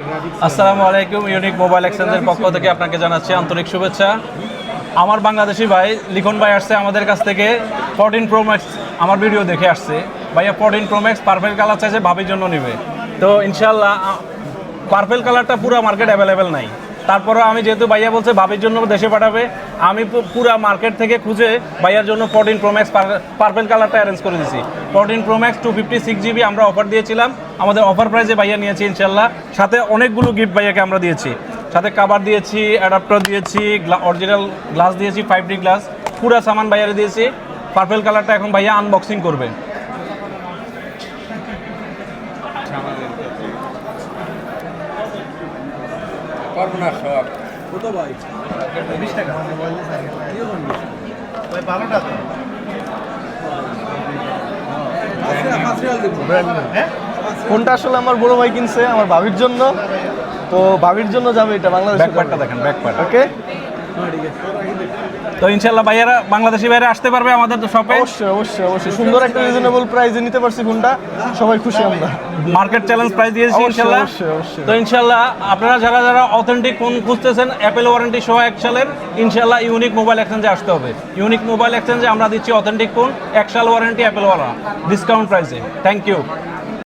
আসসালামু আলাইকুম। Unique mobile এক্সচেঞ্জের পক্ষ থেকে আপনাকে জানাচ্ছি আন্তরিক শুভেচ্ছা। আমার বাংলাদেশি ভাই লিখন ভাই আসছে আমাদের কাছ থেকে 14 প্রো ম্যাক্স আমার ভিডিও দেখে আসছে। ভাইয়া 14 প্রো ম্যাক্স পার্পেল কালার চাইছে, ভাবির জন্য নেবে। তো ইনশাল্লাহ পার্পেল কালারটা পুরো মার্কেট অ্যাভেলেবেল নাই। তারপরে আমি যেহেতু ভাইয়া বলছে ভাবির জন্য দেশে পাঠাবে, আমি পুরো মার্কেট থেকে খুঁজে ভাইয়ার জন্য 14 প্রো ম্যাক্স পার্পেল কালারটা অ্যারেঞ্জ করে দিয়েছি। 14 প্রো ম্যাক্স 256 GB আমরা অফার দিয়েছিলাম, আমাদের অফার প্রাইসে ভাইয়া নিয়েছি ইনশাল্লাহ। সাথে অনেকগুলো গিফট ভাইয়াকে আমরা দিয়েছি, সাথে কাভার দিয়েছি, অ্যাডাপ্টার দিয়েছি, অরিজিনাল গ্লাস দিয়েছি, 5D গ্লাস, পুরো সামান ভাইয়ারে দিয়েছি। পার্পেল কালারটা এখন ভাইয়া আনবক্সিং করবে। ফোনটা আসলে আমার বড় ভাই কিনছে আমার ভাবির জন্য, তো ভাবির জন্য যাবে এটা বাংলাদেশ। ব্যাকপ্যাডটা দেখেন, ব্যাকপ্যাড। ওকে, তো ইনশাল্লাহ ভাইয়ারা বাংলাদেশি বাইরে আসতে পারবে আমাদের শপে। অবশ্যই অবশ্যই অবশ্যই সুন্দর একটা রিজনেবল প্রাইসে নিতে পারছি ফোনটা, সবাই খুশি আমরা। মার্কেট চ্যালেঞ্জ প্রাইস দিয়েছি অবশ্যই, ইনশাল্লাহ। অবশ্যই, অবশ্যই। তো ইনশাল্লাহ আপনারা যারা যারা অথেন্টিক ফোন খুঁজতেছেন, অ্যাপেল ওয়ারেন্টি সহ 1 সালের, ইনশাল্লাহ ইউনিক মোবাইল এক্সচেঞ্জে আসতে হবে। ইউনিক মোবাইল এক্সচেঞ্জে আমরা দিচ্ছি অথেন্টিক ফোন, 1 সাল ওয়ারেন্টি অ্যাপেল ওয়ালা, ডিসকাউন্ট প্রাইসে। Thank you.